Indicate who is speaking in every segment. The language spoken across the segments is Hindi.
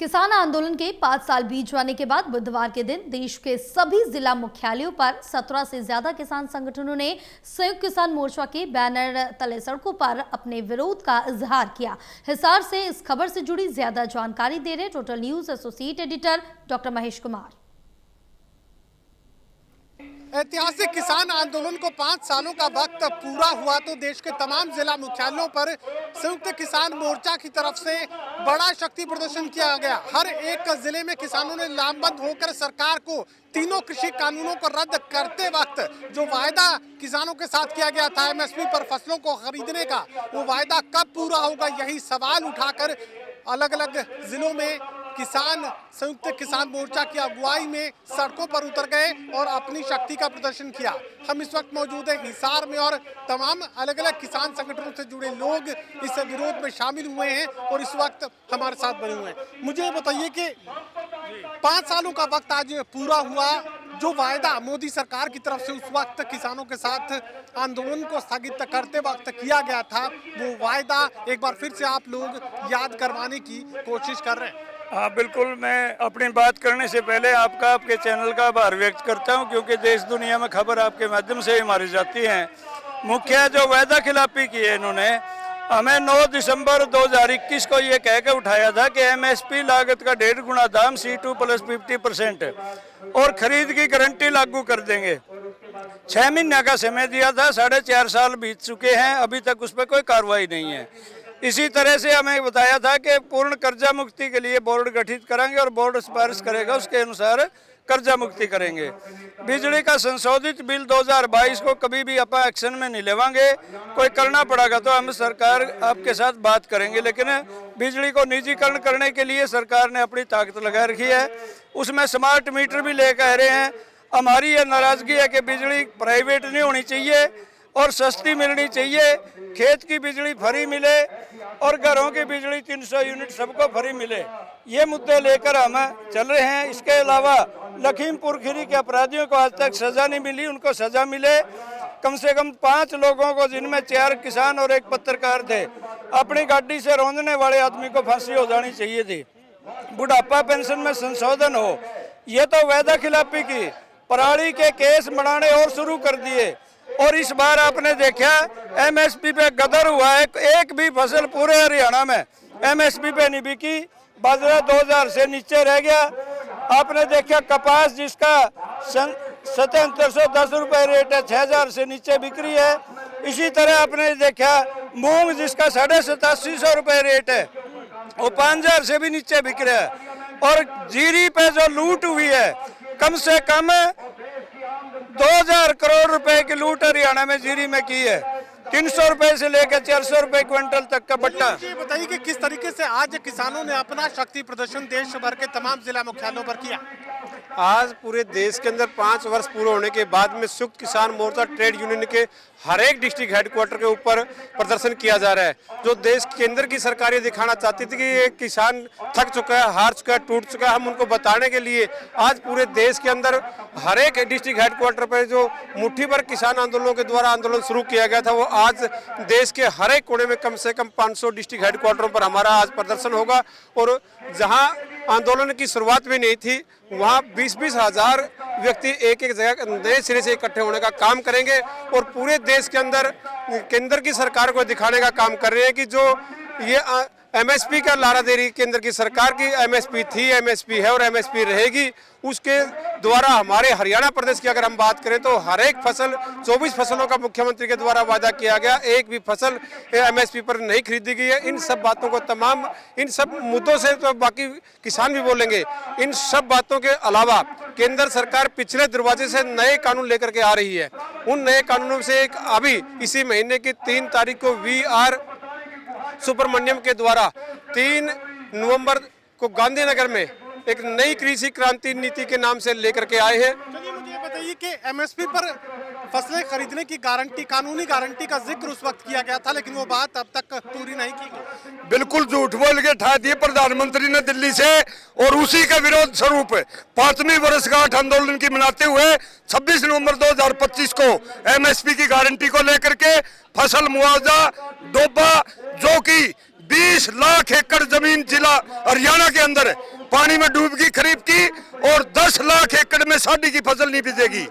Speaker 1: किसान आंदोलन के 5 साल बीत जाने के बाद बुधवार के दिन देश के सभी जिला मुख्यालयों पर 17 से ज्यादा किसान संगठनों ने संयुक्त किसान मोर्चा के बैनर तले सड़कों पर अपने विरोध का इजहार किया। हिसार से इस खबर से जुड़ी ज्यादा जानकारी दे रहे total news associate editor doctor Mahesh Kumar.
Speaker 2: ऐतिहासिक किसान आंदोलन को 5 सालों का वक्त पूरा हुआ तो देश के तमाम जिला मुख्यालयों पर संयुक्त किसान मोर्चा की तरफ से बड़ा शक्ति प्रदर्शन किया गया। हर एक जिले में किसानों ने लामबंद होकर सरकार को तीनों कृषि कानूनों को रद्द करते वक्त जो वायदा किसानों के साथ किया गया था एमएसपी पर फसलों को खरीदने का, वो वायदा कब पूरा होगा, यही सवाल उठाकर अलग अलग जिलों में किसान संयुक्त किसान मोर्चा की अगुवाई में सड़कों पर उतर गए और अपनी शक्ति का प्रदर्शन किया। हम इस वक्त मौजूद हैं हिसार में और तमाम अलग अलग किसान संगठनों से जुड़े लोग इस विरोध में शामिल हुए हैं और इस वक्त हमारे साथ बने हुए हैं। मुझे बताइए कि 5 सालों का वक्त आज पूरा हुआ, जो वायदा मोदी सरकार की तरफ से उस वक्त किसानों के साथ आंदोलन को स्थगित करते वक्त किया गया था, वो वायदा एक बार फिर से आप लोग याद करवाने की कोशिश कर रहे हैं।
Speaker 3: हाँ बिल्कुल, मैं अपनी बात करने से पहले आपके चैनल का आभार व्यक्त करता हूँ, क्योंकि देश दुनिया में खबर आपके माध्यम से ही मारी जाती है। मुख्य जो वायदा खिलाफी की है इन्होंने, हमें 9 दिसंबर 2021 को ये कह के उठाया था कि एमएसपी लागत का 1.5 गुना दाम C2 + 50% और खरीद की गारंटी लागू कर देंगे। 6 महीने का समय दिया था, 4.5 साल बीत चुके हैं, अभी तक उस पर कोई कार्रवाई नहीं है। इसी तरह से हमें बताया था कि पूर्ण कर्जा मुक्ति के लिए बोर्ड गठित करेंगे और बोर्ड सिफारिश करेगा, उसके अनुसार कर्जा मुक्ति करेंगे। बिजली का संशोधित बिल 2022 को कभी भी अपन एक्शन में नहीं लेवांगे, कोई करना पड़ेगा तो हम सरकार आपके साथ बात करेंगे, लेकिन बिजली को निजीकरण करने के लिए सरकार ने अपनी ताकत लगा रखी है। उसमें स्मार्ट मीटर भी लेकर आ रहे हैं। हमारी ये नाराजगी है कि बिजली प्राइवेट नहीं होनी चाहिए और सस्ती मिलनी चाहिए, खेत की बिजली फ्री मिले और घरों की बिजली 300 यूनिट सबको फ्री मिले। ये मुद्दे लेकर हम चल रहे हैं। इसके अलावा लखीमपुर खीरी के अपराधियों को आज तक सजा नहीं मिली, उनको सजा मिले। कम से कम 5 लोगों को, जिनमें 4 किसान और 1 पत्रकार थे, अपनी गाड़ी से रौंदने वाले आदमी को फांसी हो जानी चाहिए थी। बुढ़ापा पेंशन में संशोधन हो, ये तो वायदा खिलाफी की। पराली के केस बढ़ाने और शुरू कर दिए और इस बार आपने देखा एमएसपी पे गदर हुआ है। एक भी फसल पूरे हरियाणा में एमएसपी पे नहीं बिकी। बाजरा 2000 से नीचे रह गया। आपने देखा कपास जिसका 7710 रुपये रेट है, 6000 से नीचे बिक्री है। इसी तरह आपने देखा मूंग जिसका 8750 रुपये रेट है, वो 5000 से भी नीचे बिक रहा है। और जीरी पे जो लूट हुई है, कम से कम 2000 करोड़ रुपए की लूट हरियाणा में जीरी में की है। 300 रुपए से लेकर 400 रुपए क्विंटल तक का बट्टा।
Speaker 2: ये बताइए कि किस तरीके से आज किसानों ने अपना शक्ति प्रदर्शन देश भर के तमाम जिला मुख्यालयों पर किया।
Speaker 4: आज पूरे देश के अंदर 5 वर्ष पूरे होने के बाद में संयुक्त किसान मोर्चा ट्रेड यूनियन के हर एक डिस्ट्रिक्ट हेडक्वार्टर के ऊपर प्रदर्शन किया जा रहा है। जो देश केंद्र की सरकार ये दिखाना चाहती थी कि ये किसान थक चुका है, हार चुका है, टूट चुका है, हम उनको बताने के लिए आज पूरे देश के अंदर हर एक डिस्ट्रिक्ट हेडक्वार्टर पर जो मुट्ठी भर किसान आंदोलनों के द्वारा आंदोलन शुरू किया गया था, वो आज देश के हर एक कोने में कम से कम 500 डिस्ट्रिक्ट हेडक्वार्टरों पर हमारा आज प्रदर्शन होगा। और जहाँ आंदोलन की शुरुआत भी नहीं थी, वहाँ 20-20 हजार व्यक्ति एक जगह नए सिरे से इकट्ठे होने का काम करेंगे और पूरे देश के अंदर केंद्र की सरकार को दिखाने का काम कर रहे हैं कि जो ये एमएसपी का लारा दे रही केंद्र की सरकार की, एमएसपी थी, एमएसपी है और एमएसपी रहेगी। उसके द्वारा हमारे हरियाणा प्रदेश की अगर हम बात करें तो हर एक फसल 24 फसलों का मुख्यमंत्री के द्वारा वादा किया गया, एक भी फसल एमएसपी पर नहीं खरीदी गई है। इन सब बातों को इन सब मुद्दों से तो बाकी किसान भी बोलेंगे। इन सब बातों के अलावा केंद्र सरकार पिछले दरवाजे से नए कानून लेकर के आ रही है। उन नए कानूनों से एक अभी इसी महीने की 3 तारीख को VR सुब्रमण्यम के द्वारा 3 नवंबर को गांधीनगर में एक नई कृषि क्रांति नीति के नाम से लेकर के आए हैं।
Speaker 2: चलिए मुझे बताइए कि एमएसपी पर फसलें खरीदने की गारंटी, कानूनी गारंटी का जिक्र उस वक्त किया गया था, लेकिन वो बात अब तक पूरी नहीं की गई।
Speaker 5: बिल्कुल झूठ बोल के ठा दिए प्रधानमंत्री ने दिल्ली से, और उसी के विरोध स्वरूप 5वीं वर्षगांठ आंदोलन की मनाते हुए 26 नवंबर 2025 को एमएसपी की गारंटी को लेकर के फसल मुआवजा डोबा, जो कि 20 लाख एकड़ जमीन जिला हरियाणा के अंदर पानी में डूब गई खरीफ की, और 10 लाख एकड़ में साड़ी की फसल नहीं बिजेगी,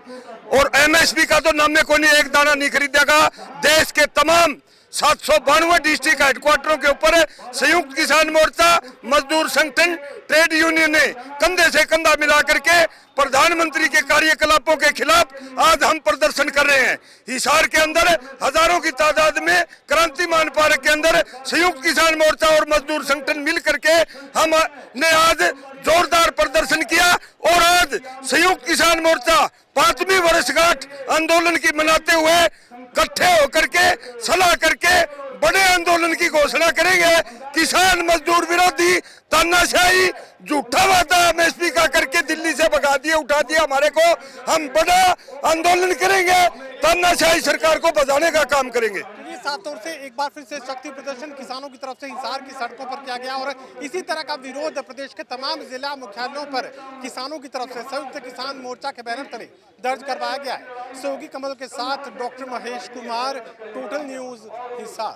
Speaker 5: और एमएसपी का तो नाम में कोई नहीं, एक दाना नहीं खरीदेगा। देश के तमाम 792 डिस्ट्रिक्ट हेडक्वार्टरों के ऊपर संयुक्त किसान मोर्चा, मजदूर संगठन, ट्रेड यूनियन ने कंधे से कंधा मिला करके प्रधानमंत्री के कार्यकलापों के खिलाफ आज हम प्रदर्शन कर रहे हैं। हिसार के अंदर हजारों की तादाद में क्रांतिमान पार्क के अंदर संयुक्त किसान मोर्चा और मजदूर संगठन मिल करके हमने आज जोरदार प्रदर्शन किया, और आज संयुक्त किसान मोर्चा 5वीं वर्षगांठ आंदोलन की मनाते हुए इकट्ठे होकर के सलाह करके बड़े आंदोलन की घोषणा करेंगे। किसान मजदूर विरोधी तानाशाही झूठा वादा एमएसपी का करके दिल्ली से भगा दिया, उठा दिया हमारे को, हम बड़ा आंदोलन करेंगे, तानाशाही सरकार को बजाने का काम करेंगे।
Speaker 2: साफ तौर से एक बार फिर से शक्ति प्रदर्शन किसानों की तरफ से हिसार की सड़कों पर किया गया, और इसी तरह का विरोध प्रदेश के तमाम जिला मुख्यालयों पर किसानों की तरफ से संयुक्त किसान मोर्चा के बैनर तले दर्ज करवाया गया है। सहयोगी कमल के साथ doctor Mahesh Kumar, total news Hisar.